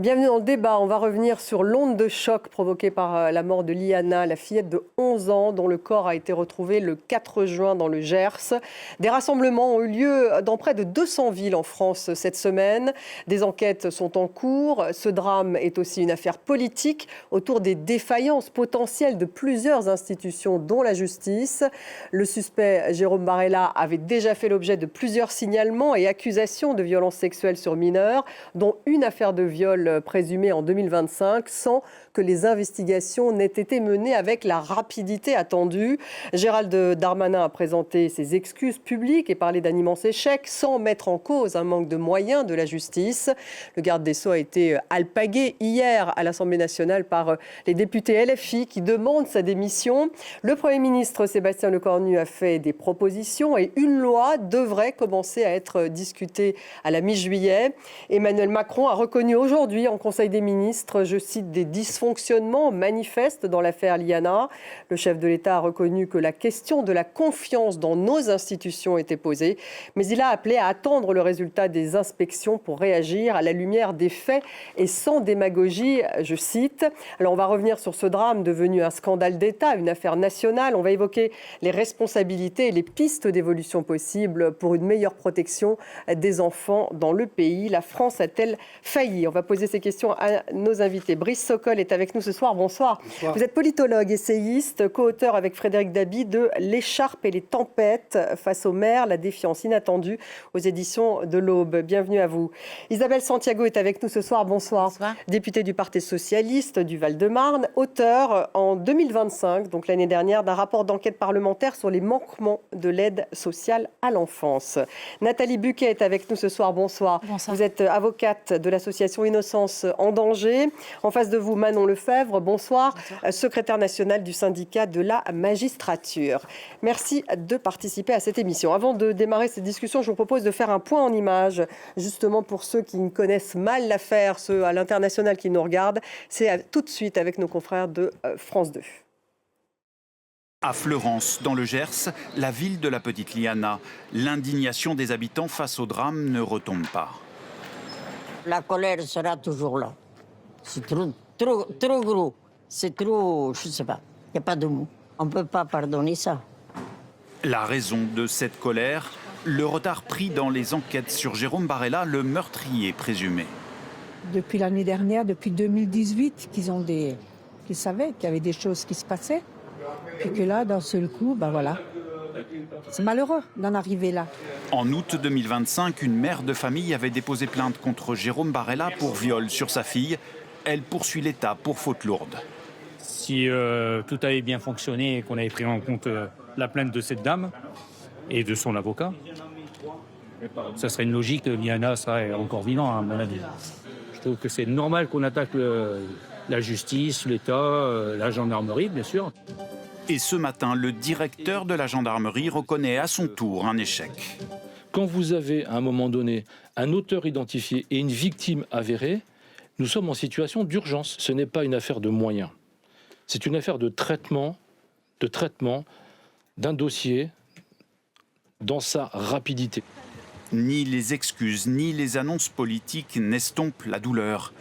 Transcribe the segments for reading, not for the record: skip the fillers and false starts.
Bienvenue dans le débat. On va revenir sur l'onde de choc provoquée par la mort de Liana, la fillette de 11 ans dont le corps a été retrouvé le 4 juin dans le Gers. Des rassemblements ont eu lieu dans près de 200 villes en France cette semaine. Des enquêtes sont en cours. Ce drame est aussi une affaire politique autour des défaillances potentielles de plusieurs institutions, dont la justice. Le suspect Jérôme Barella avait déjà fait l'objet de plusieurs signalements et accusations de violences sexuelles sur mineurs, dont une affaire de viol présumée en 2025, sans que les investigations n'aient été menées avec la rapidité attendue. Gérald Darmanin a présenté ses excuses publiques et parlé d'un immense échec, sans mettre en cause un manque de moyens de la justice. Le garde des Sceaux a été alpagué hier à l'Assemblée nationale par les députés LFI qui demandent sa démission. Le Premier ministre Sébastien Lecornu a fait des propositions et une loi devrait commencer à être discutée à la mi-juillet. Emmanuel Macron a reconnu aujourd'hui en Conseil des ministres, je cite, des dysfonctionnements manifestes dans l'affaire Liana. Le chef de l'État a reconnu que la question de la confiance dans nos institutions était posée, mais il a appelé à attendre le résultat des inspections pour réagir à la lumière des faits et sans démagogie, je cite. Alors on va revenir sur ce drame devenu un scandale d'État, une affaire nationale. On va évoquer les responsabilités et les pistes d'évolution possibles pour une meilleure protection des enfants dans le pays. La France a-t-elle failli ? On va poser ces questions à nos invités. Brice Sokol est avec nous ce soir. Bonsoir. Bonsoir. Vous êtes politologue, essayiste, co-auteur avec Frédéric Dabi de L'écharpe et les tempêtes face aux mères, la défiance inattendue aux éditions de l'Aube. Bienvenue à vous. Isabelle Santiago est avec nous ce soir. Bonsoir. Bonsoir. Députée du Parti socialiste du Val-de-Marne, auteur en 2025, donc l'année dernière, d'un rapport d'enquête parlementaire sur les manquements de l'aide sociale à l'enfance. Nathalie Buquet est avec nous ce soir. Bonsoir. Bonsoir. Vous êtes avocate de l'association Innocence en danger. En face de vous, Manon Lefebvre, bonsoir, secrétaire nationale du syndicat de la magistrature. Merci de participer à cette émission. Avant de démarrer cette discussion, je vous propose de faire un point en images, justement pour ceux qui connaissent mal l'affaire, ceux à l'international qui nous regardent. C'est tout de suite avec nos confrères de France 2. À Fleurance, dans le Gers, la ville de la petite Liana, l'indignation des habitants face au drame ne retombe pas. La colère sera toujours là. C'est trop gros. C'est trop, je ne sais pas. Il n'y a pas de mots. On ne peut pas pardonner ça. La raison de cette colère, le retard pris dans les enquêtes sur Jérôme Barella, le meurtrier présumé. Depuis l'année dernière, depuis 2018, qu'ils savaient qu'il y avait des choses qui se passaient. Et que là, d'un seul coup, voilà. C'est malheureux d'en arriver là. En août 2025, une mère de famille avait déposé plainte contre Jérôme Barella pour viol sur sa fille. Elle poursuit l'État pour faute lourde. Si tout avait bien fonctionné et qu'on avait pris en compte la plainte de cette dame et de son avocat, ça serait une logique. Liana serait encore vivant, à mon avis. Je trouve que c'est normal qu'on attaque la justice, l'État, la gendarmerie, bien sûr. Et ce matin, le directeur de la gendarmerie reconnaît à son tour un échec. Quand vous avez, à un moment donné, un auteur identifié et une victime avérée, nous sommes en situation d'urgence. Ce n'est pas une affaire de moyens. C'est une affaire de traitement d'un dossier dans sa rapidité. Ni les excuses, ni les annonces politiques n'estompent la douleur.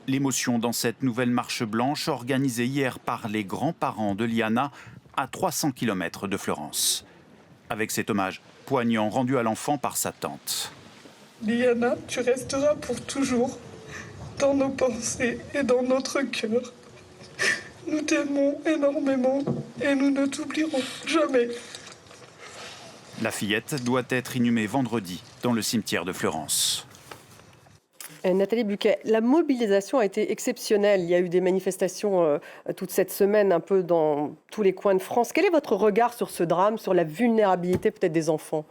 L'émotion dans cette nouvelle marche blanche organisée hier par les grands-parents de Liana à 300 km de Fleurance. Avec cet hommage poignant rendu à l'enfant par sa tante. Liana, tu resteras pour toujours dans nos pensées et dans notre cœur. Nous t'aimons énormément et nous ne t'oublierons jamais. La fillette doit être inhumée vendredi dans le cimetière de Fleurance. Nathalie Buquet, la mobilisation a été exceptionnelle. Il y a eu des manifestations toute cette semaine, un peu dans tous les coins de France. Quel est votre regard sur ce drame, sur la vulnérabilité peut-être des enfants ?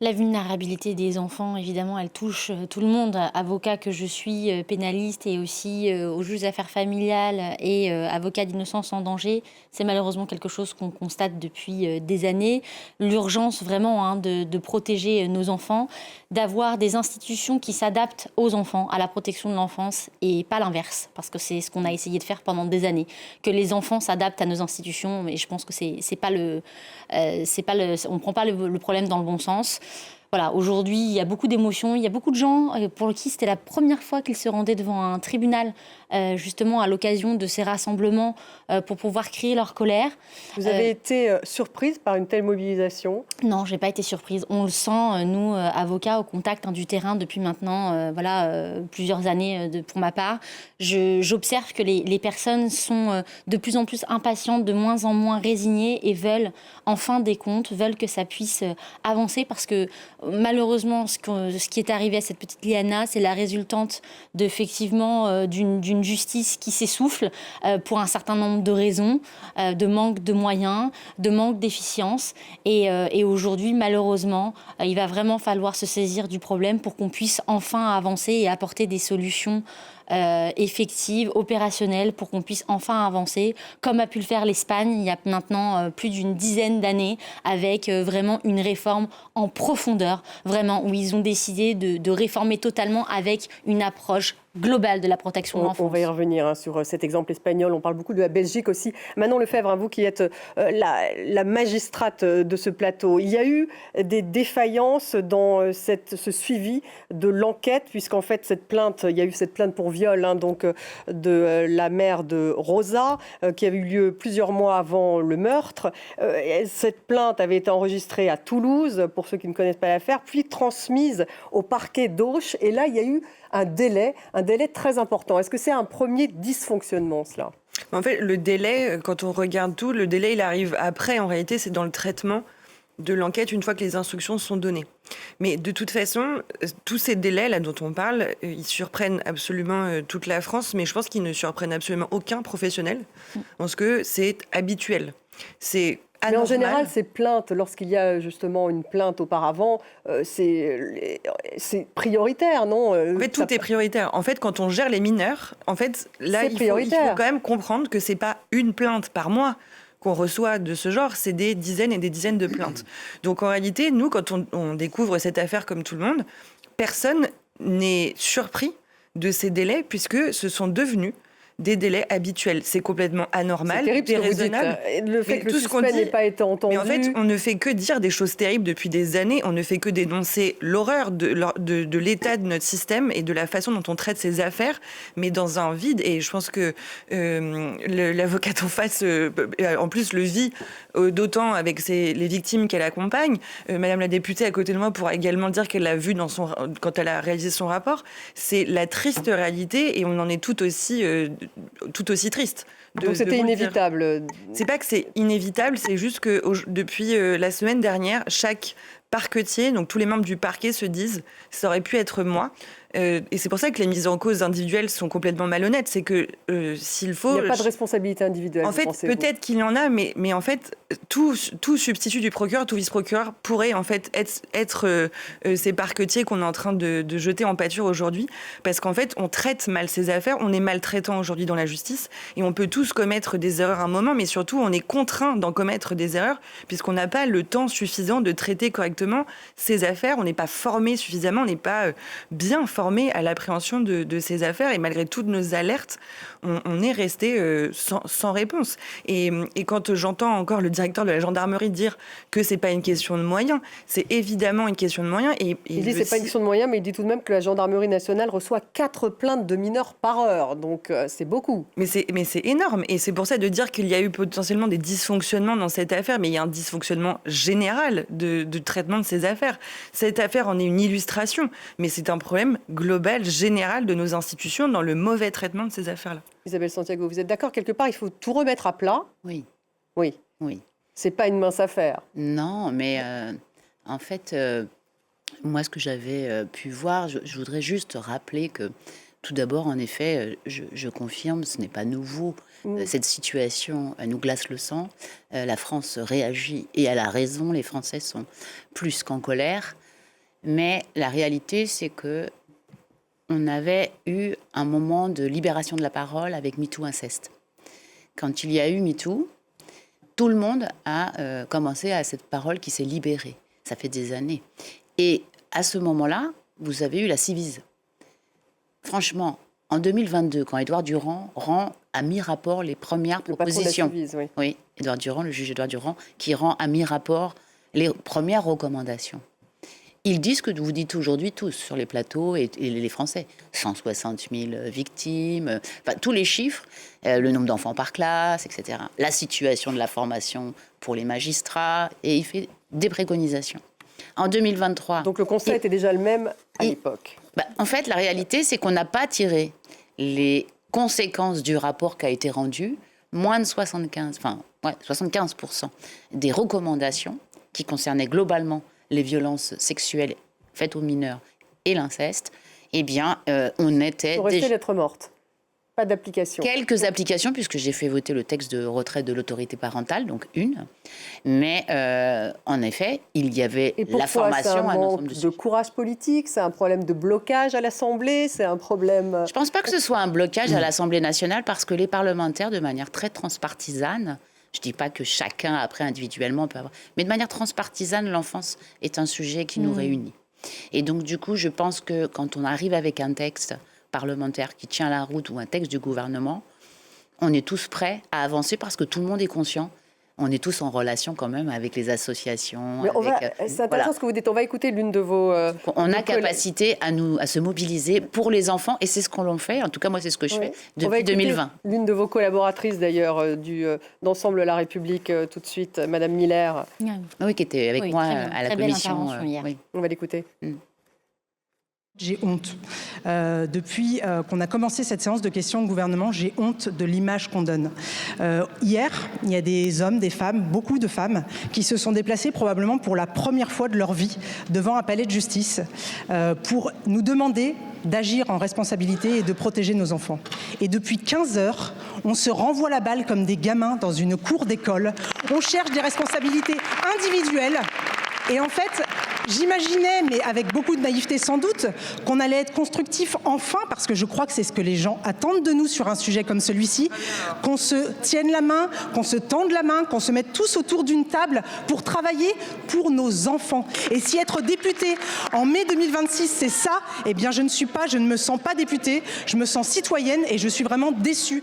La vulnérabilité des enfants, évidemment, elle touche tout le monde. Avocat que je suis, pénaliste et aussi au juge des affaires familiales et avocat d'innocence en danger, c'est malheureusement quelque chose qu'on constate depuis des années. L'urgence vraiment de protéger nos enfants, d'avoir des institutions qui s'adaptent aux enfants, à la protection de l'enfance et pas l'inverse, parce que c'est ce qu'on a essayé de faire pendant des années, que les enfants s'adaptent à nos institutions. Mais je pense que c'est pas le, on ne prend pas le problème dans le bon sens. voilà, aujourd'hui, il y a beaucoup d'émotions. Il y a beaucoup de gens pour qui c'était la première fois qu'ils se rendaient devant un tribunal, justement à l'occasion de ces rassemblements, pour pouvoir crier leur colère. Vous avez été surprise par une telle mobilisation? Non, je n'ai pas été surprise. On le sent, nous, avocats, au contact du terrain depuis maintenant plusieurs années pour ma part. J'observe que les personnes sont de plus en plus impatientes, de moins en moins résignées et veulent enfin des comptes, veulent que ça puisse avancer parce que malheureusement, ce qui est arrivé à cette petite Liana, c'est la résultante effectivement d'une justice qui s'essouffle pour un certain nombre de raisons, de manque de moyens, de manque d'efficience. Et aujourd'hui, malheureusement, il va vraiment falloir se saisir du problème pour qu'on puisse enfin avancer et apporter des solutions effectives, opérationnelles, pour qu'on puisse enfin avancer, comme a pu le faire l'Espagne il y a maintenant plus d'une dizaine d'années, avec vraiment une réforme en profondeur, vraiment, où ils ont décidé de réformer totalement avec une approche globale de la protection de l'enfance. On va y revenir sur cet exemple espagnol. On parle beaucoup de la Belgique aussi. Manon Lefebvre, vous qui êtes la magistrate de ce plateau, il y a eu des défaillances dans ce suivi de l'enquête, puisqu'en fait, il y a eu cette plainte pour viol de la mère de Rosa, qui avait eu lieu plusieurs mois avant le meurtre. Cette plainte avait été enregistrée à Toulouse, pour ceux qui ne connaissent pas l'affaire, puis transmise au parquet d'Auch. Et là, il y a eu un délai très important. Est-ce que c'est un premier dysfonctionnement, cela ? En fait, le délai, quand on regarde tout, le délai, il arrive après. En réalité, c'est dans le traitement de l'enquête une fois que les instructions sont données. Mais de toute façon, tous ces délais-là dont on parle, ils surprennent absolument toute la France, mais je pense qu'ils ne surprennent absolument aucun professionnel, parce que c'est habituel. C'est anormal. Mais en général, ces plaintes, lorsqu'il y a justement une plainte auparavant, c'est prioritaire, non ? En fait, tout est prioritaire. En fait, quand on gère les mineurs, en fait, là, il faut quand même comprendre que c'est pas une plainte par mois qu'on reçoit de ce genre, c'est des dizaines et des dizaines de plaintes. Donc en réalité, nous, quand on découvre cette affaire comme tout le monde, personne n'est surpris de ces délais puisque ce sont devenus des délais habituels. C'est complètement anormal, déraisonnable. Le fait que le suspect n'ait pas été entendu. Mais en fait, on ne fait que dire des choses terribles depuis des années. On ne fait que dénoncer l'horreur de l'état de notre système et de la façon dont on traite ces affaires, mais dans un vide. Et je pense que l'avocate en face, en plus, le vit d'autant avec les victimes qu'elle accompagne. Madame la députée à côté de moi pourra également dire qu'elle l'a vu quand elle a réalisé son rapport. C'est la triste réalité et on en est tout aussi triste. Donc c'était inévitable. C'est pas que c'est inévitable, c'est juste que depuis la semaine dernière, chaque parquetier, donc tous les membres du parquet se disent « ça aurait pu être moi ». Et c'est pour ça que les mises en cause individuelles sont complètement malhonnêtes. C'est que s'il faut... Il n'y a pas de responsabilité individuelle. En fait, peut-être qu'il y en a, mais en fait, tout substitut du procureur, tout vice-procureur pourrait en fait être ces parquetiers qu'on est en train de jeter en pâture aujourd'hui. Parce qu'en fait, on traite mal ces affaires, on est maltraitant aujourd'hui dans la justice et on peut tous commettre des erreurs à un moment, mais surtout, on est contraint d'en commettre des erreurs puisqu'on n'a pas le temps suffisant de traiter correctement ces affaires. On n'est pas formé suffisamment, on n'est pas bien formé à l'appréhension de ces affaires et malgré toutes nos alertes, on est resté sans réponse. Et quand j'entends encore le directeur de la gendarmerie dire que c'est pas une question de moyens, c'est évidemment une question de moyens. Et il dit c'est pas une question de moyens, mais il dit tout de même que la gendarmerie nationale reçoit 4 plaintes de mineurs par heure, donc c'est beaucoup. Mais c'est énorme, et c'est pour ça de dire qu'il y a eu potentiellement des dysfonctionnements dans cette affaire, mais il y a un dysfonctionnement général de traitement de ces affaires. Cette affaire en est une illustration, mais c'est un problème global, général de nos institutions dans le mauvais traitement de ces affaires-là. Isabelle Santiago, vous êtes d'accord, quelque part, il faut tout remettre à plat ? Oui. Oui. Oui. C'est pas une mince affaire. Non, mais en fait, moi, ce que j'avais pu voir, je voudrais juste rappeler que, tout d'abord, en effet, je confirme, ce n'est pas nouveau. Cette situation nous glace le sang. La France réagit, et elle a raison, les Français sont plus qu'en colère. Mais la réalité, c'est que on avait eu un moment de libération de la parole avec MeToo Inceste. Quand il y a eu MeToo, tout le monde a commencé à cette parole qui s'est libérée. Ça fait des années. Et à ce moment-là, vous avez eu la Civise. Franchement, en 2022, quand Édouard Durand rend à mi-rapport les premières propositions... Le patron de la Civise, oui, Édouard Durand, le juge Édouard Durand, qui rend à mi-rapport les premières recommandations. Ils disent ce que vous dites aujourd'hui tous sur les plateaux et les Français. 160 000 victimes, enfin, tous les chiffres, le nombre d'enfants par classe, etc. La situation de la formation pour les magistrats, et il fait des préconisations. En 2023... Donc le constat était déjà le même à l'époque. En fait, la réalité, c'est qu'on n'a pas tiré les conséquences du rapport qui a été rendu. Moins de 75% des recommandations qui concernaient globalement les violences sexuelles faites aux mineurs et l'inceste, eh bien, on était... Pour rester lettre morte. Pas d'application. Quelques applications, puisque j'ai fait voter le texte de retrait de l'autorité parentale, donc une. Mais en effet, il y avait la formation à un ensemble de sujets. De courage politique, c'est un problème de blocage à l'Assemblée, c'est un problème... Je ne pense pas que ce soit un blocage à l'Assemblée nationale, parce que les parlementaires, de manière très transpartisane, je ne dis pas que chacun, après, individuellement, peut avoir... Mais de manière transpartisane, l'enfance est un sujet qui nous réunit. Et donc, du coup, je pense que quand on arrive avec un texte parlementaire qui tient la route ou un texte du gouvernement, on est tous prêts à avancer parce que tout le monde est conscient. On est tous en relation quand même avec les associations. C'est intéressant ce que vous dites. On va écouter l'une de vos... on a capacité à se mobiliser pour les enfants et c'est ce qu'on fait. En tout cas, moi, c'est ce que je fais depuis 2020. L'une de vos collaboratrices d'ailleurs d'Ensemble La République, tout de suite, Madame Miller. Oui, qui était avec moi à la commission. Oui. On va l'écouter. J'ai honte. Depuis qu'on a commencé cette séance de questions au gouvernement, j'ai honte de l'image qu'on donne. Hier, il y a des hommes, des femmes, beaucoup de femmes, qui se sont déplacés probablement pour la première fois de leur vie devant un palais de justice pour nous demander d'agir en responsabilité et de protéger nos enfants. Et depuis 15 heures, on se renvoie la balle comme des gamins dans une cour d'école. On cherche des responsabilités individuelles. Et en fait, j'imaginais, mais avec beaucoup de naïveté sans doute, qu'on allait être constructif enfin, parce que je crois que c'est ce que les gens attendent de nous sur un sujet comme celui-ci, qu'on se tienne la main, qu'on se tende la main, qu'on se mette tous autour d'une table pour travailler pour nos enfants. Et si être député en mai 2026, c'est ça, eh bien je ne me sens pas députée, je me sens citoyenne et je suis vraiment déçue.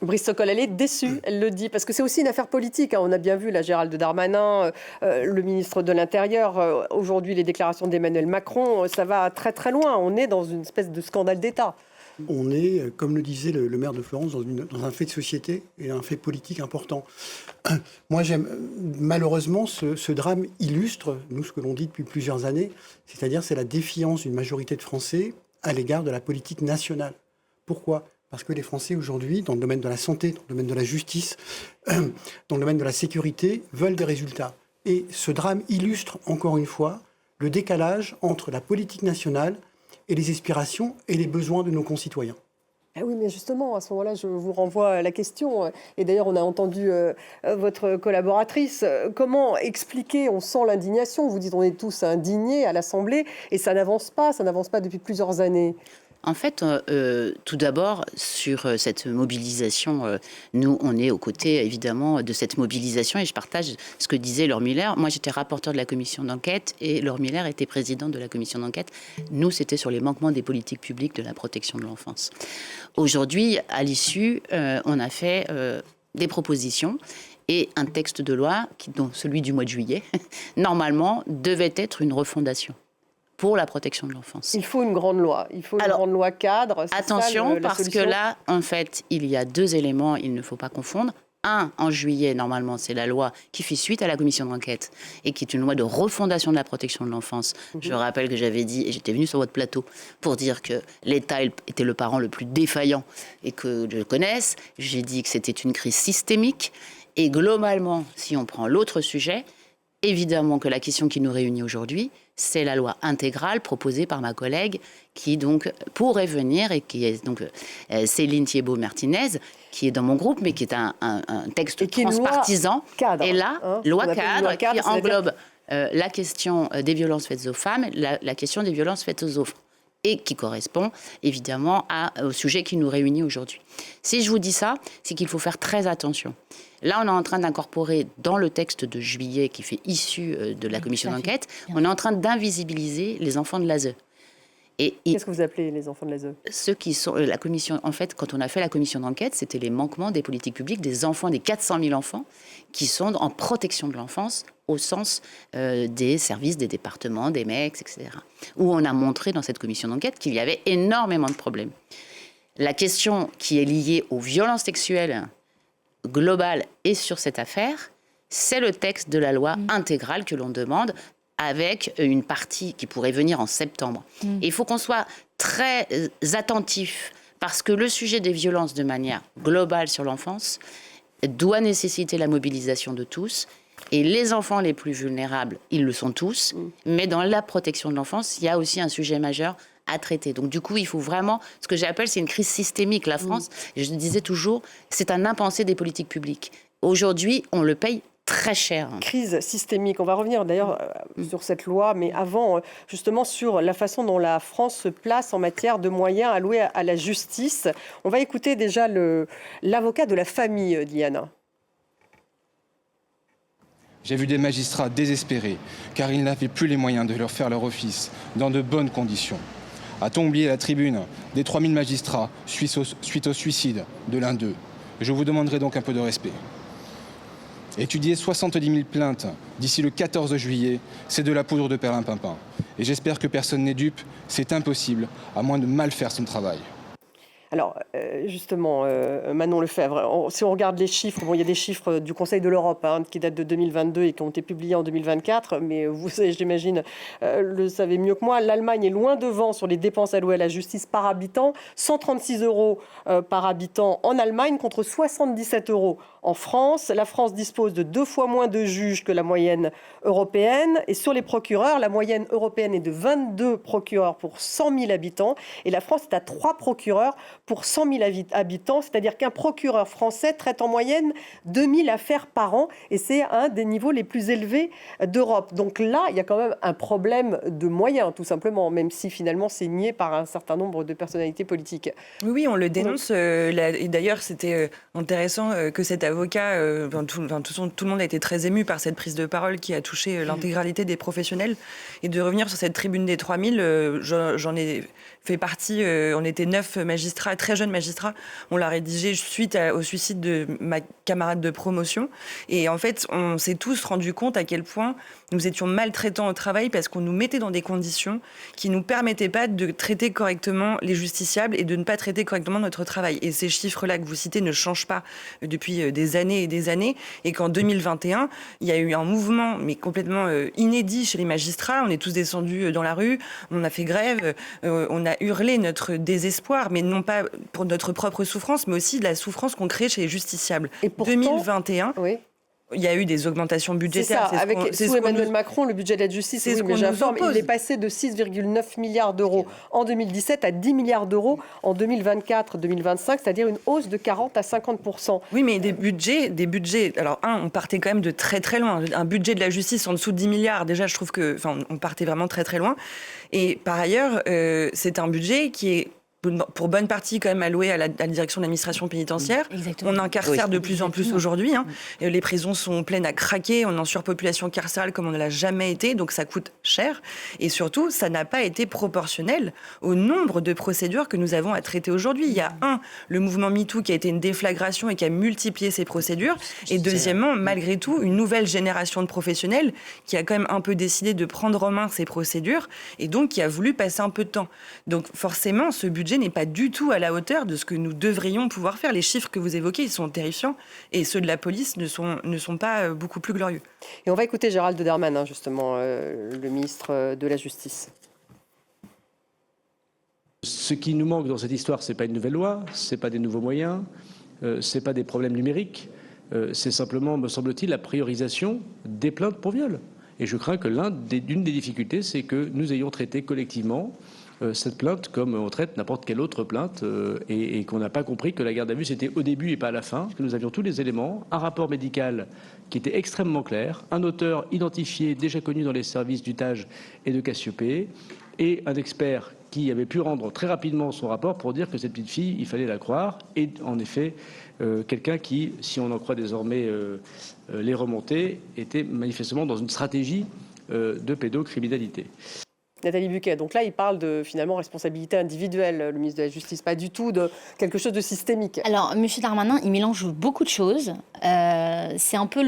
Brice Sokol, elle est déçue, elle le dit, parce que c'est aussi une affaire politique. On a bien vu la Gérald Darmanin, le ministre de l'Intérieur, aujourd'hui les déclarations d'Emmanuel Macron, ça va très très loin. On est dans une espèce de scandale d'État. On est, comme le disait le maire de Florence, dans un fait de société et un fait politique important. Moi, malheureusement, ce drame illustre, nous, ce que l'on dit depuis plusieurs années, c'est-à-dire c'est la défiance d'une majorité de Français à l'égard de la politique nationale. Pourquoi ? Parce que les Français aujourd'hui, dans le domaine de la santé, dans le domaine de la justice, dans le domaine de la sécurité, veulent des résultats. Et ce drame illustre, encore une fois, le décalage entre la politique nationale et les aspirations et les besoins de nos concitoyens. Ah oui, mais justement, à ce moment-là, je vous renvoie à la question. Et d'ailleurs, on a entendu votre collaboratrice. Comment expliquer, on sent l'indignation, vous dites on est tous indignés à l'Assemblée, et ça n'avance pas depuis plusieurs années. En fait, tout d'abord, sur cette mobilisation, nous, on est aux côtés, évidemment, de cette mobilisation et je partage ce que disait Laure Miller. Moi, j'étais rapporteur de la commission d'enquête et Laure Miller était présidente de la commission d'enquête. Nous, c'était sur les manquements des politiques publiques de la protection de l'enfance. Aujourd'hui, à l'issue, on a fait des propositions et un texte de loi, dont celui du mois de juillet, normalement, devait être une refondation pour la protection de l'enfance. Il faut une grande loi. Il faut une grande loi cadre. Attention, parce que là, en fait, il y a deux éléments, il ne faut pas confondre. Un, en juillet, normalement, c'est la loi qui fait suite à la commission d'enquête et qui est une loi de refondation de la protection de l'enfance. Je rappelle que j'avais dit, et j'étais venue sur votre plateau, pour dire que l'État était le parent le plus défaillant et que je connaisse. J'ai dit que c'était une crise systémique. Et globalement, si on prend l'autre sujet, évidemment que la question qui nous réunit aujourd'hui, c'est la loi intégrale proposée par ma collègue qui donc pourrait venir et qui est donc Céline Thiébaut-Martinez, qui est dans mon groupe, mais qui est un texte transpartisan. Et là, loi cadre qui englobe la question des violences faites aux femmes, la question des violences faites aux enfants, et qui correspond évidemment au sujet qui nous réunit aujourd'hui. Si je vous dis ça, c'est qu'il faut faire très attention. Là, on est en train d'incorporer dans le texte de juillet qui fait issue de la commission d'enquête, on est en train d'invisibiliser les enfants de l'ASE. Qu'est-ce que vous appelez les enfants de l'ASE? Ceux qui sont la commission. En fait, quand on a fait la commission d'enquête, c'était les manquements des politiques publiques des enfants, des 400 000 enfants qui sont en protection de l'enfance au sens des services des départements, des MEX, etc. Où on a montré dans cette commission d'enquête qu'il y avait énormément de problèmes. La question qui est liée aux violences sexuelles globales et sur cette affaire, c'est le texte de la loi intégrale que l'on demande, avec une partie qui pourrait venir en septembre. Et il faut qu'on soit très attentif, parce que le sujet des violences de manière globale sur l'enfance doit nécessiter la mobilisation de tous. Et les enfants les plus vulnérables, ils le sont tous. Mais dans la protection de l'enfance, il y a aussi un sujet majeur à traiter. Donc du coup, il faut vraiment, ce que j'appelle, c'est une crise systémique. La France, je disais toujours, c'est un impensé des politiques publiques. Aujourd'hui, on le paye très cher. Crise systémique. On va revenir d'ailleurs sur cette loi, mais avant, justement, sur la façon dont la France se place en matière de moyens alloués à la justice. On va écouter déjà l'avocat de la famille d'Iliana. J'ai vu des magistrats désespérés, car ils n'avaient plus les moyens de leur faire leur office dans de bonnes conditions. A-t-on oublié la tribune des 3000 magistrats suite au suicide de l'un d'eux? Je vous demanderai donc un peu de respect. Étudier 70 000 plaintes d'ici le 14 juillet, c'est de la poudre de perlimpinpin. Et j'espère que personne n'est dupe, c'est impossible, à moins de mal faire son travail. Alors, justement, Manon Lefebvre, si on regarde les chiffres, il y a des chiffres du Conseil de l'Europe qui datent de 2022 et qui ont été publiés en 2024, mais vous, j'imagine, le savez mieux que moi, l'Allemagne est loin devant sur les dépenses allouées à la justice par habitant, 136 € par habitant en Allemagne contre 77 € en France. La France dispose de 2 fois moins de juges que la moyenne européenne. Et sur les procureurs, la moyenne européenne est de 22 procureurs pour 100 000 habitants. Et la France est à 3 procureurs pour 100 000 habitants. C'est-à-dire qu'un procureur français traite en moyenne 2000 affaires par an. Et c'est un des niveaux les plus élevés d'Europe. Donc là, il y a quand même un problème de moyens, tout simplement, même si finalement c'est nié par un certain nombre de personnalités politiques. Oui, on le dénonce. Et d'ailleurs, c'était intéressant que cet avocat, tout le monde a été très ému par cette prise de parole qui a touché l'intégralité des professionnels. Et de revenir sur cette tribune des 3000, j'en ai fait partie. On était 9 magistrats, très jeunes magistrats. On l'a rédigé suite au suicide de ma camarade de promotion. Et en fait, on s'est tous rendu compte à quel point nous étions maltraitants au travail parce qu'on nous mettait dans des conditions qui ne nous permettaient pas de traiter correctement les justiciables et de ne pas traiter correctement notre travail. Et ces chiffres-là que vous citez ne changent pas depuis des années et des années. Et qu'en 2021, il y a eu un mouvement mais complètement inédit chez les magistrats. On est tous descendus dans la rue, on a fait grève, on a hurlé notre désespoir, mais non pas pour notre propre souffrance, mais aussi de la souffrance qu'on crée chez les justiciables. Et pourtant, 2021... Oui. Il y a eu des augmentations budgétaires. C'est ça, sous Emmanuel Macron, le budget de la justice, il est passé de 6,9 milliards d'euros en 2017 à 10 milliards d'euros en 2024-2025, c'est-à-dire une hausse de 40 à 50%. Oui, mais des budgets. Alors, on partait quand même de très très loin. Un budget de la justice en dessous de 10 milliards, déjà, je trouve on partait vraiment très très loin. Et par ailleurs, c'est un budget qui est pour bonne partie quand même alloué à la direction de l'administration pénitentiaire. Exactement. On incarcère de plus en plus aujourd'hui. Les prisons sont pleines à craquer. On est en surpopulation carcérale comme on ne l'a jamais été. Donc ça coûte cher. Et surtout, ça n'a pas été proportionnel au nombre de procédures que nous avons à traiter aujourd'hui. Il y a le mouvement MeToo qui a été une déflagration et qui a multiplié ces procédures. Et deuxièmement, malgré tout, une nouvelle génération de professionnels qui a quand même un peu décidé de prendre en main ces procédures et donc qui a voulu passer un peu de temps. Donc forcément, ce budget n'est pas du tout à la hauteur de ce que nous devrions pouvoir faire. Les chiffres que vous évoquez, ils sont terrifiants et ceux de la police ne sont pas beaucoup plus glorieux. Et on va écouter Gérald Darmanin, justement, le ministre de la Justice. Ce qui nous manque dans cette histoire, ce n'est pas une nouvelle loi, ce n'est pas des nouveaux moyens, ce n'est pas des problèmes numériques, c'est simplement, me semble-t-il, la priorisation des plaintes pour viol. Et je crains que l'une des difficultés, c'est que nous ayons traité collectivement cette plainte comme on traite n'importe quelle autre plainte et qu'on n'a pas compris que la garde à vue c'était au début et pas à la fin, que nous avions tous les éléments, un rapport médical qui était extrêmement clair, un auteur identifié déjà connu dans les services du TAJ et de Cassiopée et un expert qui avait pu rendre très rapidement son rapport pour dire que cette petite fille, il fallait la croire et en effet quelqu'un qui, si on en croit désormais les remontées, était manifestement dans une stratégie de pédocriminalité. Nathalie Buquet, donc là, il parle de, finalement, responsabilité individuelle, le ministre de la Justice, pas du tout de quelque chose de systémique. Alors, M. Darmanin, il mélange beaucoup de choses. C'est un peu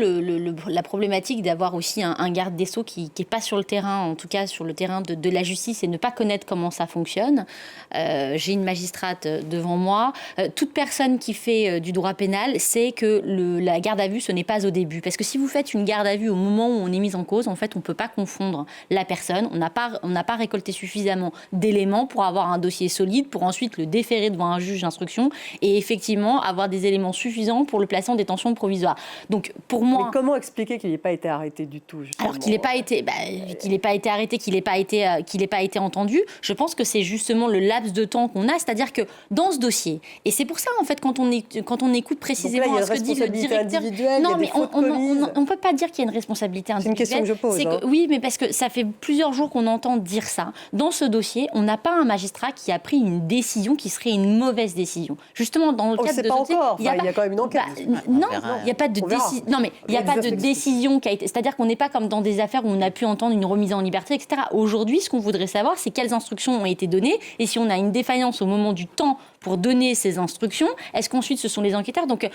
la problématique d'avoir aussi un garde des Sceaux qui n'est pas sur le terrain, en tout cas sur le terrain de la justice, et ne pas connaître comment ça fonctionne. J'ai une magistrate devant moi. Toute personne qui fait du droit pénal sait que la garde à vue, ce n'est pas au début. Parce que si vous faites une garde à vue au moment où on est mis en cause, en fait, on ne peut pas confondre la personne. On n'a pas récolté suffisamment d'éléments pour avoir un dossier solide, pour ensuite le déférer devant un juge d'instruction et effectivement avoir des éléments suffisants pour le placer en détention provisoire. Donc pour moi... Mais comment expliquer qu'il n'ait pas été arrêté du tout, justement? Alors qu'il n'ait pas été, arrêté, qu'il n'ait pas été entendu, je pense que c'est justement le laps de temps qu'on a, c'est-à-dire que dans ce dossier, et c'est pour ça en fait quand on écoute précisément ce que dit le directeur... Non, mais on ne peut pas dire qu'il y a une responsabilité individuelle. C'est une question que je pose. Oui, mais parce que ça fait plusieurs jours qu'on entend dire ça. Dans ce dossier, on n'a pas un magistrat qui a pris une décision qui serait une mauvaise décision. Justement, dans le cadre de ce dossier, il y a quand même une enquête. Non, il n'y a pas de décision. Non, mais il n'y a pas de décision qui a été. C'est-à-dire qu'on n'est pas comme dans des affaires où on a pu entendre une remise en liberté, etc. Aujourd'hui, ce qu'on voudrait savoir, c'est quelles instructions ont été données et si on a une défaillance au moment du temps pour donner ces instructions, est-ce qu'ensuite ce sont les enquêteurs? Donc,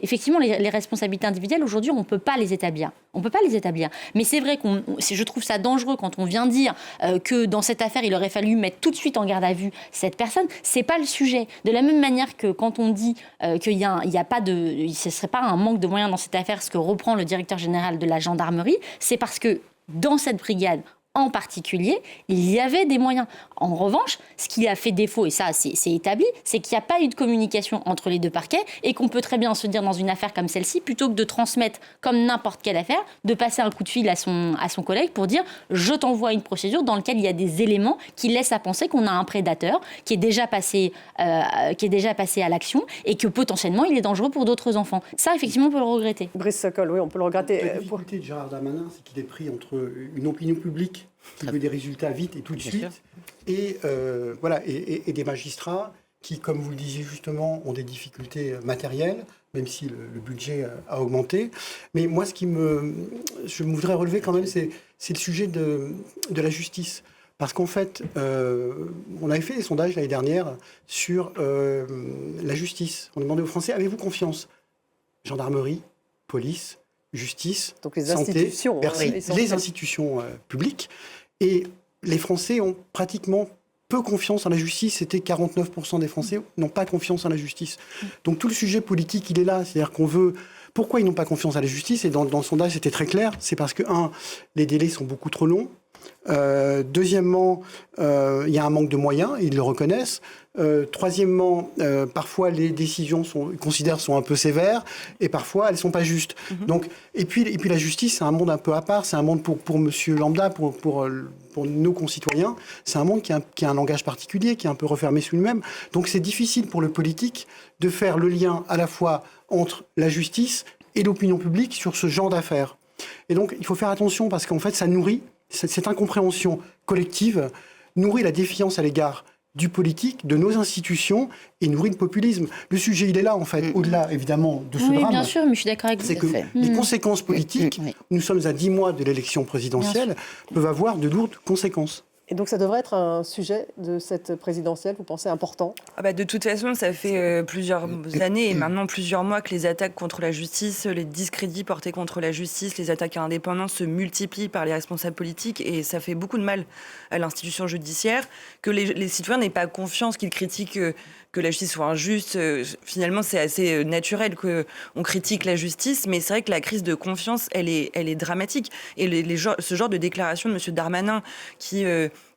effectivement, les responsabilités individuelles, aujourd'hui, on ne peut pas les établir. On ne peut pas les établir. Mais c'est vrai que je trouve ça dangereux quand on vient dire que dans cette affaire, il aurait fallu mettre tout de suite en garde à vue cette personne. Ce n'est pas le sujet. De la même manière que quand on dit qu'il y a pas de... Ce ne serait pas un manque de moyens dans cette affaire, ce que reprend le directeur général de la gendarmerie, c'est parce que dans cette brigade, en particulier, il y avait des moyens. En revanche, ce qui a fait défaut, et ça c'est établi, c'est qu'il n'y a pas eu de communication entre les deux parquets et qu'on peut très bien se dire dans une affaire comme celle-ci, plutôt que de transmettre comme n'importe quelle affaire, de passer un coup de fil à son collègue pour dire « je t'envoie une procédure dans laquelle il y a des éléments qui laissent à penser qu'on a un prédateur qui est déjà passé à l'action et que potentiellement il est dangereux pour d'autres enfants ». Ça, effectivement, on peut le regretter. Brice Sokol, oui, on peut le regretter. La difficulté de Gérald Darmanin, c'est qu'il est pris entre une opinion publique qui veut des résultats vite et tout de suite, et des magistrats qui, comme vous le disiez justement, ont des difficultés matérielles, même si le budget a augmenté. Mais moi, je voudrais relever quand même, c'est le sujet de la justice. Parce qu'en fait, on avait fait des sondages l'année dernière sur la justice. On demandait aux Français, avez-vous confiance? Gendarmerie, police, justice, donc les santé, institutions, les institutions publiques. Et les Français ont pratiquement peu confiance en la justice. C'était 49% des Français n'ont pas confiance en la justice. Donc tout le sujet politique, il est là. C'est-à-dire qu'on veut... Pourquoi ils n'ont pas confiance en la justice? Et dans le sondage, c'était très clair. C'est parce que, les délais sont beaucoup trop longs. Deuxièmement, il y a un manque de moyens, ils le reconnaissent. Troisièmement, parfois les décisions ils considèrent sont un peu sévères et parfois elles sont pas justes. Donc, et puis la justice, c'est un monde un peu à part. C'est un monde pour Monsieur Lambda, pour nos concitoyens. C'est un monde qui a un langage particulier, qui est un peu refermé sur lui-même. Donc c'est difficile pour le politique de faire le lien à la fois entre la justice et l'opinion publique sur ce genre d'affaires. Et donc il faut faire attention parce qu'en fait ça nourrit cette incompréhension collective, nourrit la défiance à l'égard du politique, de nos institutions, et nourrit le populisme. Le sujet, il est là, en fait, au-delà, évidemment, de ce drame. Oui, bien sûr, mais je suis d'accord avec vous. C'est que les conséquences politiques, nous sommes à 10 mois de l'élection présidentielle, peuvent avoir de lourdes conséquences. Et donc ça devrait être un sujet de cette présidentielle, vous pensez, important? De toute façon, ça fait plusieurs années et maintenant plusieurs mois que les attaques contre la justice, les discrédits portés contre la justice, les attaques à l'indépendance se multiplient par les responsables politiques et ça fait beaucoup de mal à l'institution judiciaire. Que les citoyens n'aient pas confiance, qu'ils critiquent que la justice soit injuste. Finalement, c'est assez naturel qu'on critique la justice, mais c'est vrai que la crise de confiance, elle est dramatique. Et ce genre de déclaration de M. Darmanin qui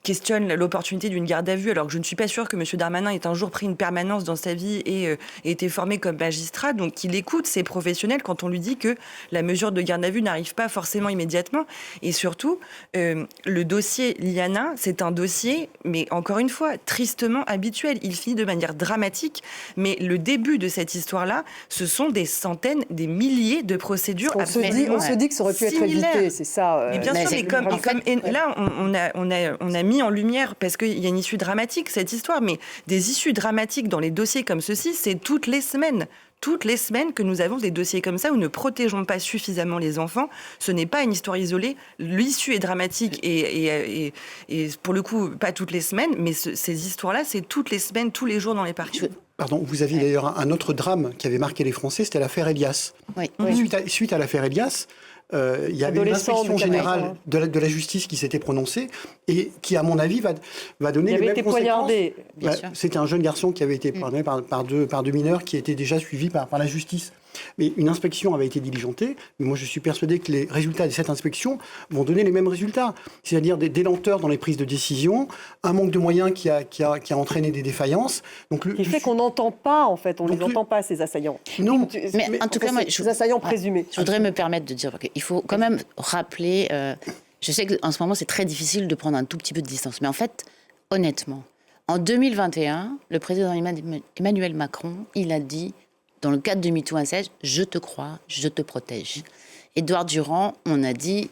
questionne l'opportunité d'une garde à vue, alors que je ne suis pas sûre que M. Darmanin ait un jour pris une permanence dans sa vie et ait été formé comme magistrat, donc qu'il écoute ces professionnels quand on lui dit que la mesure de garde à vue n'arrive pas forcément immédiatement. Et surtout, le dossier Liana, c'est un dossier, mais encore une fois, tristement habituel. Il finit de manière dramatique, mais le début de cette histoire-là, ce sont des centaines, des milliers de procédures. On se dit que ça aurait pu être évité, c'est ça. Mais bien sûr, mais là, on a mis en lumière, parce qu'il y a une issue dramatique, cette histoire, mais des issues dramatiques dans les dossiers comme ceci, c'est toutes les semaines. toutes les semaines que nous avons des dossiers comme ça où nous ne protégeons pas suffisamment les enfants. Ce n'est pas une histoire isolée. L'issue est dramatique et pour le coup, pas toutes les semaines, mais ces histoires-là, c'est toutes les semaines, tous les jours dans les parcs. Pardon, vous aviez d'ailleurs un autre drame qui avait marqué les Français, c'était l'affaire Elias. Oui. Suite à l'affaire Elias, il y avait une inspection générale de la justice qui s'était prononcée et qui, à mon avis, va donner les mêmes conséquences. Poignardé. C'était un jeune garçon qui avait été poignardé par deux mineurs qui étaient déjà suivis par la justice. Mais une inspection avait été diligentée. Mais moi, je suis persuadé que les résultats de cette inspection vont donner les mêmes résultats. C'est-à-dire des lenteurs dans les prises de décision, un manque de moyens qui a entraîné des défaillances. Qui fait qu'on n'entend pas, en fait. On ne les entend pas, ces assaillants. Non, mais en tout cas, moi, ces assaillants présumés. Je voudrais me permettre de dire qu'il faut quand même rappeler... je sais qu'en ce moment, c'est très difficile de prendre un tout petit peu de distance. Mais en fait, honnêtement, en 2021, le président Emmanuel Macron, il a dit... Dans le cadre de MeToo Inceste, je te crois, je te protège. Édouard Durand, on a dit,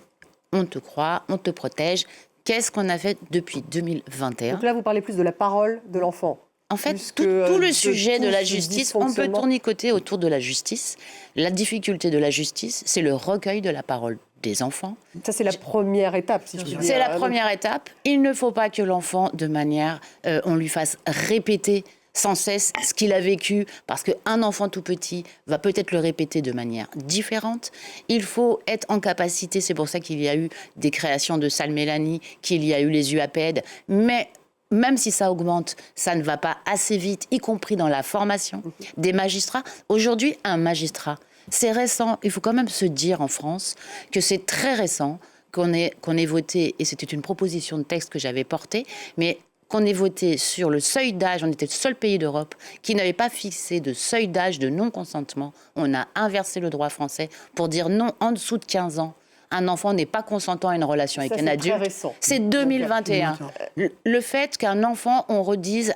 on te croit, on te protège. Qu'est-ce qu'on a fait depuis 2021 ? Donc là, vous parlez plus de la parole de l'enfant. En fait, tout le sujet de la justice, on peut tournicoter autour de la justice. La difficulté de la justice, c'est le recueil de la parole des enfants. Ça, c'est la première étape, si je puis dire. C'est la première étape. Il ne faut pas que l'enfant, de manière, on lui fasse répéter sans cesse ce qu'il a vécu, parce qu'un enfant tout petit va peut-être le répéter de manière différente. Il faut être en capacité, c'est pour ça qu'il y a eu des créations de salles Mélanie, qu'il y a eu les UAPED, mais même si ça augmente, ça ne va pas assez vite, y compris dans la formation des magistrats. Aujourd'hui, un magistrat, c'est récent, il faut quand même se dire en France que c'est très récent qu'on ait voté, et c'était une proposition de texte que j'avais portée, mais qu'on ait voté sur le seuil d'âge, on était le seul pays d'Europe qui n'avait pas fixé de seuil d'âge de non-consentement. On a inversé le droit français pour dire non, en dessous de 15 ans, un enfant n'est pas consentant à une relation avec un adulte. C'est 2021. Le fait qu'un enfant, on redise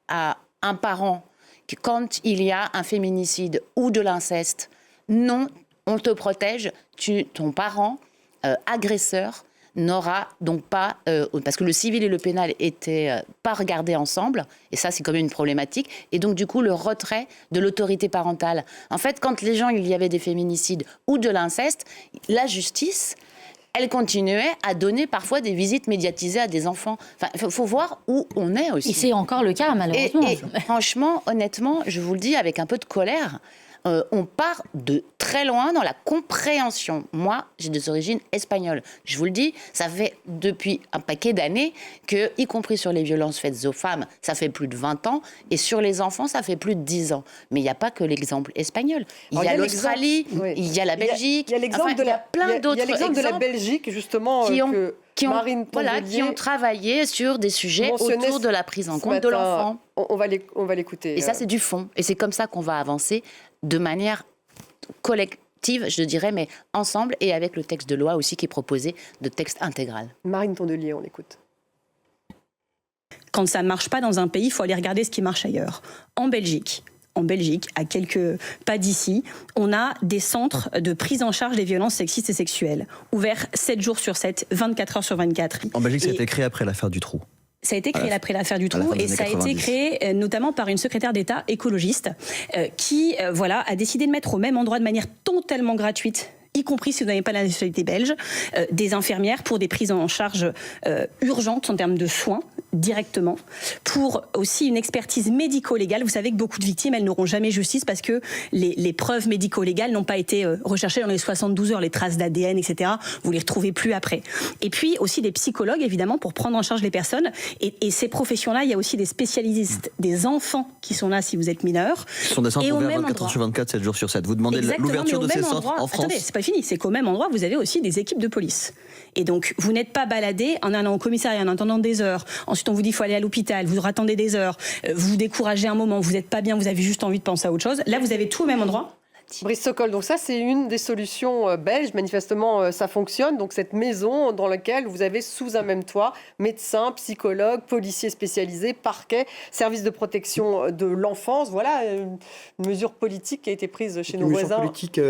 à un parent que quand il y a un féminicide ou de l'inceste, non, on te protège, ton parent agresseur n'aura donc pas, parce que le civil et le pénal étaient pas regardés ensemble, et ça c'est quand même une problématique, et donc du coup le retrait de l'autorité parentale. En fait, quand les gens, il y avait des féminicides ou de l'inceste, la justice, elle continuait à donner parfois des visites médiatisées à des enfants. Enfin, il faut voir où on est aussi. Et c'est encore le cas, malheureusement. Et franchement, honnêtement, je vous le dis avec un peu de colère, on part de très loin dans la compréhension. Moi, j'ai des origines espagnoles. Je vous le dis, ça fait depuis un paquet d'années que, y compris sur les violences faites aux femmes, ça fait plus de 20 ans, et sur les enfants, ça fait plus de 10 ans. Mais il n'y a pas que l'exemple espagnol. Il y a l'Australie, il y a la Belgique, il y a l'exemple de la Belgique, justement, qui ont travaillé sur des sujets autour de la prise en compte de l'enfant. On va l'écouter. Et ça, c'est du fond. Et c'est comme ça qu'on va avancer de manière collective, je dirais, mais ensemble, et avec le texte de loi aussi qui est proposé de texte intégral. Marine Tondelier, on l'écoute. Quand ça ne marche pas dans un pays, il faut aller regarder ce qui marche ailleurs. En Belgique, à quelques pas d'ici, on a des centres de prise en charge des violences sexistes et sexuelles, ouverts 7 jours sur 7, 24 heures sur 24. En Belgique, ça a été créé après l'affaire Dutroux. Ça a été créé après l'affaire Dutroux et ça a été créé notamment par une secrétaire d'État écologiste qui a décidé de mettre au même endroit de manière totalement gratuite, y compris si vous n'avez pas la nationalité belge, des infirmières pour des prises en charge urgentes en termes de soins directement, pour aussi une expertise médico-légale. Vous savez que beaucoup de victimes, elles n'auront jamais justice parce que les preuves médico-légales n'ont pas été recherchées dans les 72 heures, les traces d'ADN, etc. Vous les retrouvez plus après. Et puis aussi des psychologues, évidemment, pour prendre en charge les personnes. Et ces professions-là, il y a aussi des spécialistes, des enfants qui sont là si vous êtes mineur. Ce sont des centres ouverts 24 heures sur 24, 7 jours sur 7. Vous demandez l'ouverture de ces centres en France. Attendez, c'est pas fini. C'est qu'au même endroit, vous avez aussi des équipes de police. Et donc, vous n'êtes pas baladé en allant au commissariat, en attendant des heures. Ensuite, on vous dit qu'il faut aller à l'hôpital. Vous attendez des heures. Vous vous découragez un moment. Vous n'êtes pas bien. Vous avez juste envie de penser à autre chose. Là, vous avez tout au même endroit. Brice Sokol, donc ça c'est une des solutions belges, manifestement ça fonctionne, donc cette maison dans laquelle vous avez sous un même toit médecins, psychologues, policiers spécialisés, parquet, services de protection de l'enfance, voilà une mesure politique qui a été prise chez nos voisins. Une mesure politique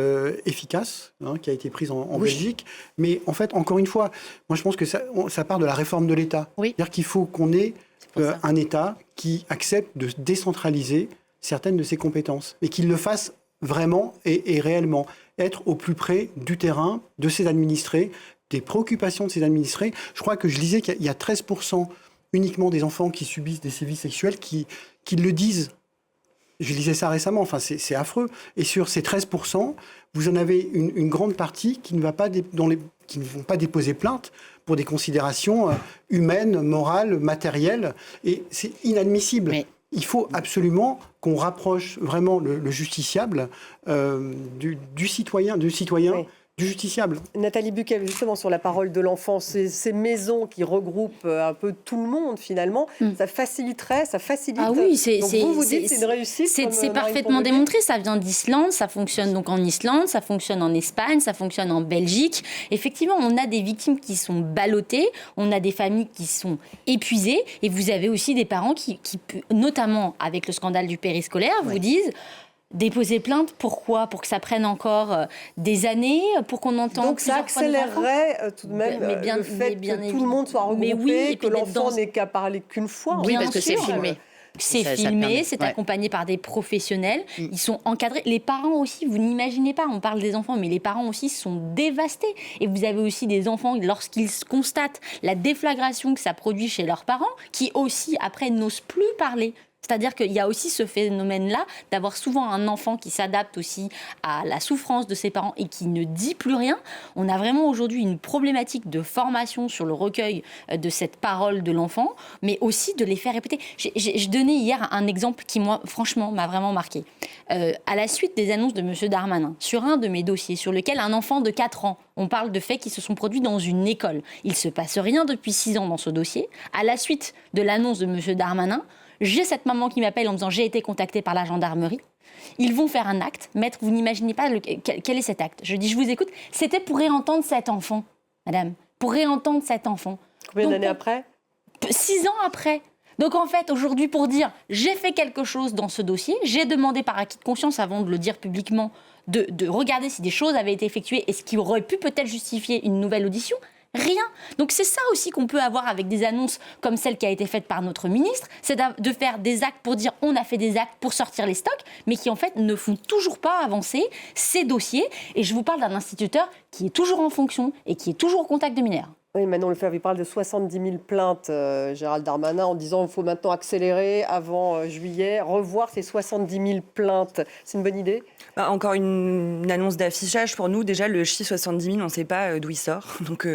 efficace qui a été prise en Belgique, mais en fait encore une fois, moi je pense que ça part de la réforme de l'État, c'est-à-dire qu'il faut qu'on ait un État qui accepte de décentraliser certaines de ses compétences, et qu'il le fasse vraiment et réellement, être au plus près du terrain, de ses administrés, des préoccupations de ses administrés. Je crois que je lisais qu'il y a 13% uniquement des enfants qui subissent des sévices sexuels qui le disent. Je lisais ça récemment, enfin c'est affreux. Et sur ces 13%, vous en avez une grande partie qui ne vont pas déposer plainte pour des considérations humaines, morales, matérielles. Et c'est inadmissible. Mais il faut absolument qu'on rapproche vraiment le justiciable du citoyen. Oui. Du justiciable. Nathalie Buckel, justement, sur la parole de l'enfant, ces maisons qui regroupent un peu tout le monde, finalement, ça facilite. Ah oui, vous dites c'est une réussite. C'est parfaitement démontré. Ça vient d'Islande, ça fonctionne donc en Islande, ça fonctionne en Espagne, ça fonctionne en Belgique. Effectivement, on a des victimes qui sont ballottées, on a des familles qui sont épuisées, et vous avez aussi des parents qui notamment avec le scandale du périscolaire, vous disent... Déposer plainte, pourquoi ? Pour que ça prenne encore des années, pour qu'on entende. Donc ça accélérerait tout de même le fait que tout le monde soit regroupé, que l'enfant n'ait qu'à parler qu'une fois. Oui, parce que c'est filmé. C'est filmé, c'est accompagné par des professionnels. Ils sont encadrés. Les parents aussi, vous n'imaginez pas, on parle des enfants, mais les parents aussi sont dévastés. Et vous avez aussi des enfants, lorsqu'ils constatent la déflagration que ça produit chez leurs parents, qui aussi, après, n'osent plus parler. C'est-à-dire qu'il y a aussi ce phénomène-là d'avoir souvent un enfant qui s'adapte aussi à la souffrance de ses parents et qui ne dit plus rien. On a vraiment aujourd'hui une problématique de formation sur le recueil de cette parole de l'enfant, mais aussi de les faire répéter. Je donnais hier un exemple qui, moi, franchement, m'a vraiment marqué. À la suite des annonces de M. Darmanin, sur un de mes dossiers, sur lequel un enfant de 4 ans, on parle de faits qui se sont produits dans une école. Il ne se passe rien depuis 6 ans dans ce dossier. À la suite de l'annonce de M. Darmanin, j'ai cette maman qui m'appelle en me disant « j'ai été contactée par la gendarmerie ». Ils vont faire un acte. Maître, vous n'imaginez pas quel est cet acte. Je dis « je vous écoute ». C'était pour réentendre cet enfant, madame. Pour réentendre cet enfant. Combien d'années après ? 6 ans après. Donc en fait, aujourd'hui, pour dire « j'ai fait quelque chose dans ce dossier », j'ai demandé par acquis de conscience, avant de le dire publiquement, de regarder si des choses avaient été effectuées et ce qui aurait pu peut-être justifier une nouvelle audition. Rien. Donc c'est ça aussi qu'on peut avoir avec des annonces comme celle qui a été faite par notre ministre, c'est de faire des actes pour dire on a fait des actes pour sortir les stocks, mais qui en fait ne font toujours pas avancer ces dossiers. Et je vous parle d'un instituteur qui est toujours en fonction et qui est toujours au contact de mineurs. Oui, Manon Lefebvre, il parle de 70 000 plaintes, Gérald Darmanin, en disant qu'il faut maintenant accélérer avant juillet, revoir ces 70 000 plaintes. C'est une bonne idée ? Encore une annonce d'affichage pour nous. Déjà, le chiffre 70 000, on ne sait pas d'où il sort. Donc,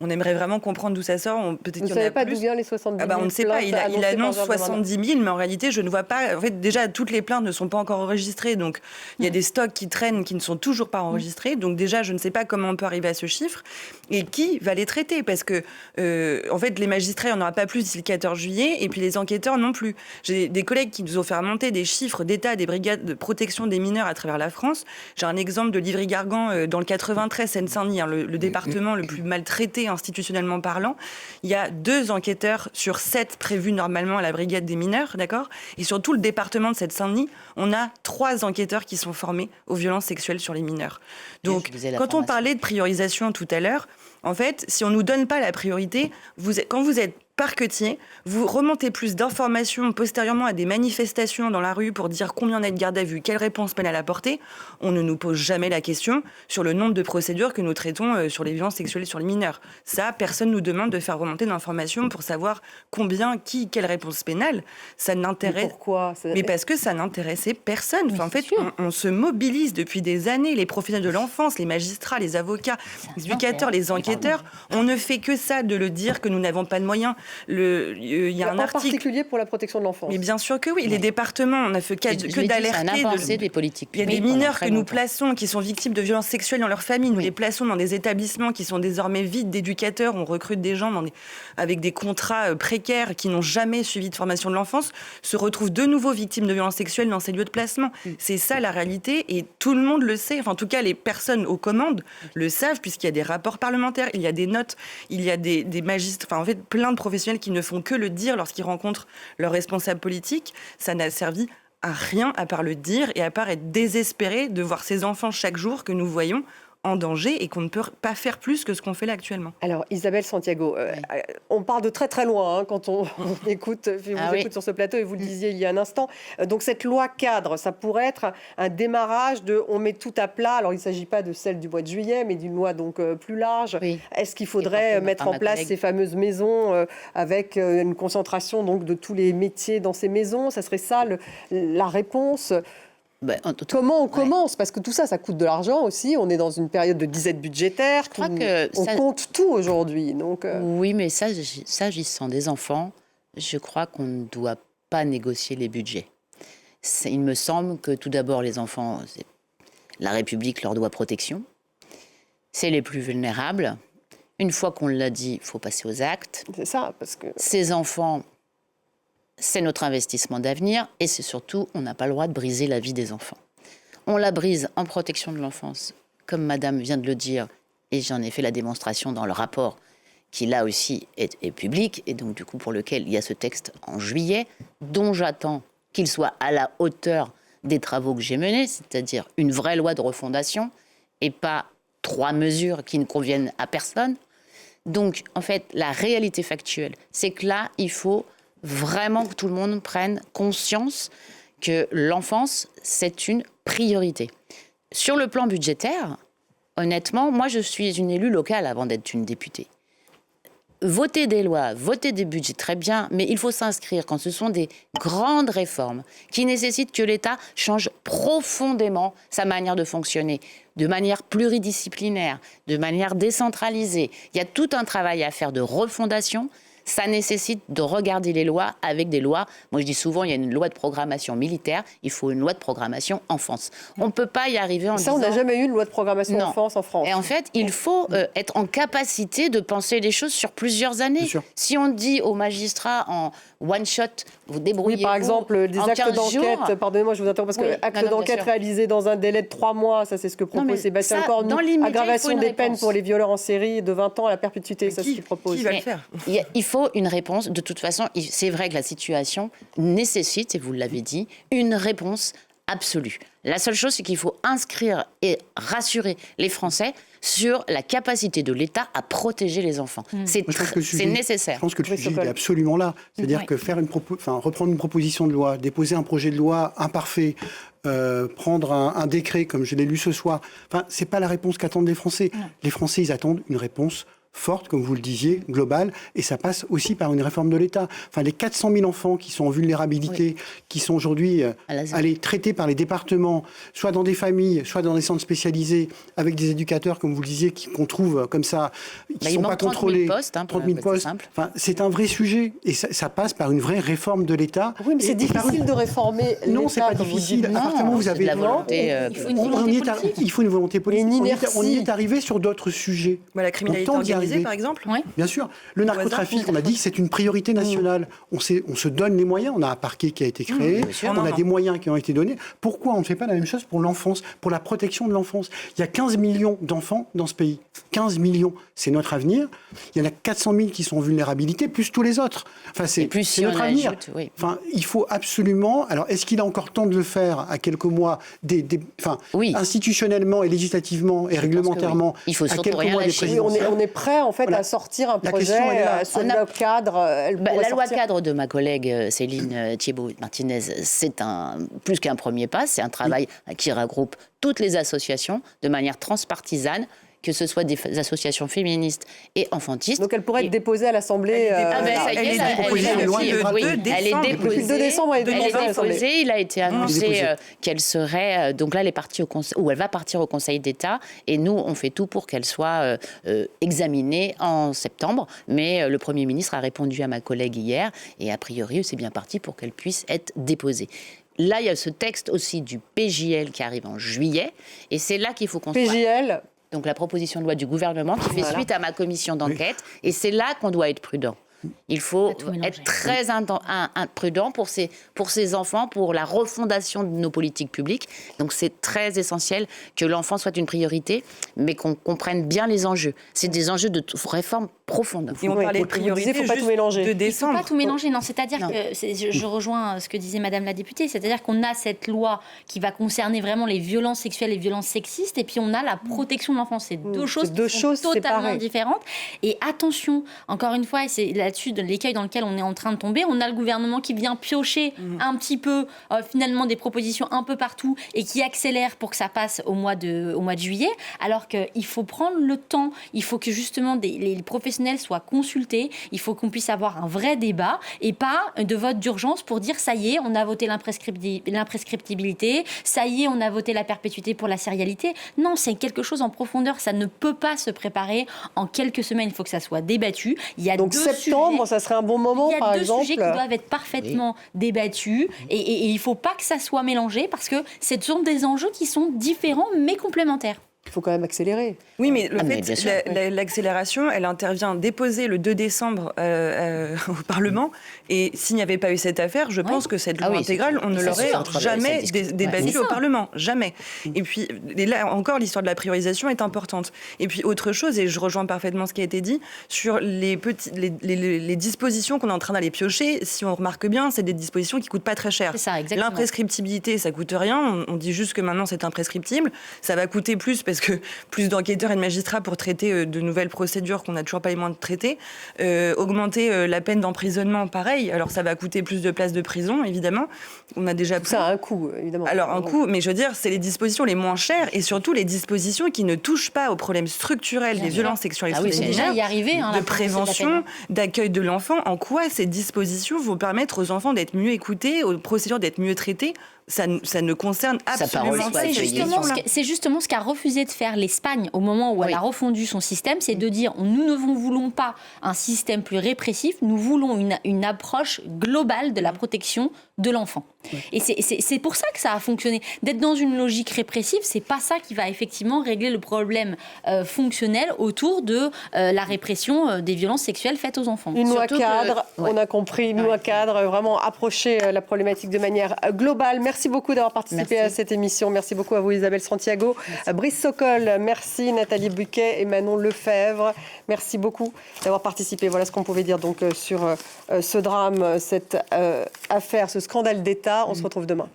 on aimerait vraiment comprendre d'où ça sort. Peut-être qu'il y en a plus. Vous ne savez pas d'où vient les 70 000 On ne sait pas. Il annonce 70 000, mais en réalité, je ne vois pas. En fait, déjà, toutes les plaintes ne sont pas encore enregistrées. Donc, il y a des stocks qui traînent, qui ne sont toujours pas enregistrés. Donc, déjà, je ne sais pas comment on peut arriver à ce chiffre. Et qui va les traiter ? Parce que, en fait, les magistrats, il n'y en aura pas plus d'ici le 14 juillet. Et puis, les enquêteurs non plus. J'ai des collègues qui nous ont fait remonter des chiffres d'état des brigades de protection des mineurs à travers la France. J'ai un exemple de Livry-Gargan dans le 93, Seine-Saint-Denis, le département le plus maltraité institutionnellement parlant. Il y a 2 enquêteurs sur 7 prévus normalement à la brigade des mineurs, d'accord ? Et sur tout le département de Seine-Saint-Denis, on a 3 enquêteurs qui sont formés aux violences sexuelles sur les mineurs. Donc, quand on parlait de priorisation tout à l'heure, en fait, si on ne nous donne pas la priorité, quand vous êtes parquetier, vous remontez plus d'informations postérieurement à des manifestations dans la rue pour dire combien on a de garde à vue, quelle réponse pénale apporter. On ne nous pose jamais la question sur le nombre de procédures que nous traitons sur les violences sexuelles sur les mineurs. Ça, personne nous demande de faire remonter d'informations pour savoir combien, qui, quelle réponse pénale. Ça n'intéresse. Mais pourquoi ? Mais parce que ça n'intéressait personne. Enfin, en fait, on se mobilise depuis des années. Les professionnels de l'enfance, les magistrats, les avocats, les éducateurs, les enquêteurs. On ne fait que ça, de le dire que nous n'avons pas de moyens. Il y a un article. En particulier pour la protection de l'enfance. Mais bien sûr que oui. Les départements, on n'a fait que d'alerter. Des politiques. Il y a des mineurs que nous plaçons, qui sont victimes de violences sexuelles dans leur famille. Nous les plaçons dans des établissements qui sont désormais vides d'éducateurs. On recrute des gens avec des contrats précaires qui n'ont jamais suivi de formation de l'enfance, se retrouvent de nouveau victimes de violences sexuelles dans ces lieux de placement. C'est ça la réalité et tout le monde le sait. Enfin, en tout cas, les personnes aux commandes le savent puisqu'il y a des rapports parlementaires, il y a des notes, il y a des magistrats, enfin en fait plein de professionnels qui ne font que le dire lorsqu'ils rencontrent leurs responsables politiques. Ça n'a servi à rien à part le dire et à part être désespéré de voir ces enfants chaque jour que nous voyons en danger et qu'on ne peut pas faire plus que ce qu'on fait là actuellement. Alors, Isabelle Santiago, on part de très très loin quand on écoute, écoute sur ce plateau, et vous le disiez il y a un instant. Donc cette loi cadre, ça pourrait être un démarrage de on met tout à plat. Alors il ne s'agit pas de celle du mois de juillet, mais d'une loi donc plus large. Oui. Est-ce qu'il faudrait mettre en place ces fameuses maisons avec une concentration donc de tous les métiers dans ces maisons? Ça serait ça la réponse? Comment on commence? Parce que tout ça, ça coûte de l'argent aussi. On est dans une période de disette budgétaire. On compte tout aujourd'hui. Donc, Oui, mais s'agissant des enfants, je crois qu'on ne doit pas négocier les budgets. Il me semble que tout d'abord, les enfants, la République leur doit protection. C'est les plus vulnérables. Une fois qu'on l'a dit, il faut passer aux actes. C'est ça, parce que... Ces enfants... C'est notre investissement d'avenir et c'est surtout, on n'a pas le droit de briser la vie des enfants. On la brise en protection de l'enfance, comme Madame vient de le dire, et j'en ai fait la démonstration dans le rapport, qui là aussi est public, et donc du coup pour lequel il y a ce texte en juillet, dont j'attends qu'il soit à la hauteur des travaux que j'ai menés, c'est-à-dire une vraie loi de refondation, et pas 3 mesures qui ne conviennent à personne. Donc en fait, la réalité factuelle, c'est que là, il faut vraiment que tout le monde prenne conscience que l'enfance, c'est une priorité. Sur le plan budgétaire, honnêtement, moi je suis une élue locale avant d'être une députée. Voter des lois, voter des budgets, très bien, mais il faut s'inscrire quand ce sont des grandes réformes qui nécessitent que l'État change profondément sa manière de fonctionner, de manière pluridisciplinaire, de manière décentralisée. Il y a tout un travail à faire de refondation. Ça nécessite de regarder les lois avec des lois. Moi, je dis souvent, il y a une loi de programmation militaire, il faut une loi de programmation enfance. On ne peut pas y arriver en disant... Ça, on n'a jamais eu une loi de programmation enfance en France. Et en fait, il faut être en capacité de penser les choses sur plusieurs années. Si on dit aux magistrats en one-shot, vous débrouillez-vous. Oui, par exemple, des actes d'enquête, pardonnez-moi, je vous interromps, parce que actes d'enquête réalisés dans un délai de 3 mois, ça c'est ce que propose Sébastien Cornu. Aggravation des peines pour les violeurs en série de 20 ans à la perpétuité, ça c'est ce qu'il propose. Qui va le faire? Il faut une réponse. De toute façon, c'est vrai que la situation nécessite, et vous l'avez dit, une réponse absolue. La seule chose, c'est qu'il faut inscrire et rassurer les Français sur la capacité de l'État à protéger les enfants. C'est nécessaire. Je pense que le sujet est absolument là. C'est-à-dire que reprendre une proposition de loi, déposer un projet de loi imparfait, prendre un décret, comme je l'ai lu ce soir, c'est pas la réponse qu'attendent les Français. Les Français, ils attendent une réponse forte, comme vous le disiez, globale, et ça passe aussi par une réforme de l'État. Les 400 000 enfants qui sont en vulnérabilité, qui sont aujourd'hui traités par les départements, soit dans des familles, soit dans des centres spécialisés, avec des éducateurs, comme vous le disiez, qu'on trouve comme ça, qui ne sont pas contrôlés. 30 000 postes. C'est un vrai sujet, et ça passe par une vraie réforme de l'État. Oui, mais c'est difficile de réformer l'État. Non, c'est pas difficile. À partir du moment où vous avez... Il faut une volonté politique. On y est arrivé sur d'autres sujets. La criminalité organisée, par exemple. Bien sûr. Le narcotrafic, on a dit que c'est une priorité nationale. On se donne les moyens. On a un parquet qui a été créé. On a des moyens qui ont été donnés. Pourquoi on ne fait pas la même chose pour l'enfance, pour la protection de l'enfance? Il y a 15 millions d'enfants dans ce pays. 15 millions, c'est notre avenir. Il y en a 400 000 qui sont en vulnérabilité, plus tous les autres. C'est notre avenir. Il faut absolument... Alors, est-ce qu'il a encore temps de le faire à quelques mois institutionnellement et législativement et réglementairement? Il faut surtout rien lâcher. On est prêt en fait à sortir un projet sur la loi cadre. La loi cadre de ma collègue Céline Thiébaut-Martinez, c'est plus qu'un premier pas, c'est un travail qui regroupe toutes les associations de manière transpartisane, que ce soit des associations féministes et enfantistes. Donc elle pourrait être déposée à l'Assemblée. Elle est déposée. Il a été annoncé qu'elle serait. Donc là, elle est partie elle va partir au Conseil d'État. Et nous, on fait tout pour qu'elle soit examinée en septembre. Mais le Premier ministre a répondu à ma collègue hier. Et a priori, c'est bien parti pour qu'elle puisse être déposée. Là, il y a ce texte aussi du PJL qui arrive en juillet. Et c'est là qu'il faut qu'on PJL. Donc la proposition de loi du gouvernement qui fait suite à ma commission d'enquête. Et c'est là qu'on doit être prudent. Il faut être très prudent pour ces enfants, pour la refondation de nos politiques publiques. Donc c'est très essentiel que l'enfant soit une priorité, mais qu'on comprenne bien les enjeux. C'est des enjeux de réforme profonde. Et on parlait de priorité, faut pas tout mélanger. De Il ne décembre. faut pas tout mélanger, non. C'est-à-dire que, je rejoins ce que disait Madame la députée, c'est-à-dire qu'on a cette loi qui va concerner vraiment les violences sexuelles et violences sexistes, et puis on a la protection de l'enfance. C'est deux choses totalement différentes. Et attention, encore une fois, et c'est là-dessus l'écueil dans lequel on est en train de tomber, on a le gouvernement qui vient piocher un petit peu, finalement, des propositions un peu partout, et qui accélère pour que ça passe au mois de juillet, alors qu'il faut prendre le temps, il faut que justement les professionnels soient consultés, il faut qu'on puisse avoir un vrai débat et pas de vote d'urgence pour dire ça y est, on a voté l'imprescriptibilité, ça y est, on a voté la perpétuité pour la sérialité. Non, c'est quelque chose en profondeur, ça ne peut pas se préparer en quelques semaines, il faut que ça soit débattu. Il y a donc septembre, ça serait un bon moment, par exemple. Il y a deux sujets qui doivent être parfaitement débattus et il ne faut pas que ça soit mélangé parce que ce sont des enjeux qui sont différents mais complémentaires. Il faut quand même accélérer. Oui, mais l'accélération, elle intervient déposée le 2 décembre au Parlement. Et s'il n'y avait pas eu cette affaire, je pense que cette loi intégrale, on ne l'aurait jamais débattue au Parlement. Jamais. Et puis, là encore, l'histoire de la priorisation est importante. Et puis, autre chose, et je rejoins parfaitement ce qui a été dit, sur les dispositions qu'on est en train d'aller piocher, si on remarque bien, c'est des dispositions qui ne coûtent pas très cher. C'est ça, exactement. L'imprescriptibilité, ça ne coûte rien. On dit juste que maintenant, c'est imprescriptible. Ça va coûter plus parce que plus d'enquêteurs et de magistrats pour traiter de nouvelles procédures qu'on n'a toujours pas les moyens de traiter. Augmenter la peine d'emprisonnement, pareil. Alors ça va coûter plus de places de prison, évidemment. On a déjà ça a un coût, évidemment. Alors un coût, mais je veux dire, c'est les dispositions les moins chères et surtout les dispositions qui ne touchent pas aux problèmes structurels des violences sexuelles et féminines, de prévention, d'accueil de l'enfant. En quoi ces dispositions vont permettre aux enfants d'être mieux écoutés, aux procédures d'être mieux traitées? Ça ne concerne absolument pas. C'est justement ce qu'a refusé de faire l'Espagne au moment où elle a refondu son système, c'est de dire nous ne voulons pas un système plus répressif, nous voulons une approche globale de la protection de l'enfant. Et c'est pour ça que ça a fonctionné. D'être dans une logique répressive, c'est pas ça qui va effectivement régler le problème fonctionnel autour de la répression des violences sexuelles faites aux enfants. Une loi cadre, on a compris, une loi cadre, vraiment approcher la problématique de manière globale. Merci beaucoup d'avoir participé à cette émission. Merci beaucoup à vous Isabelle Santiago, Brice Sokol, merci Nathalie Buquet et Manon Lefebvre. Merci beaucoup d'avoir participé. Voilà ce qu'on pouvait dire donc sur ce drame, cette affaire, ce scandale d'État. On se retrouve demain.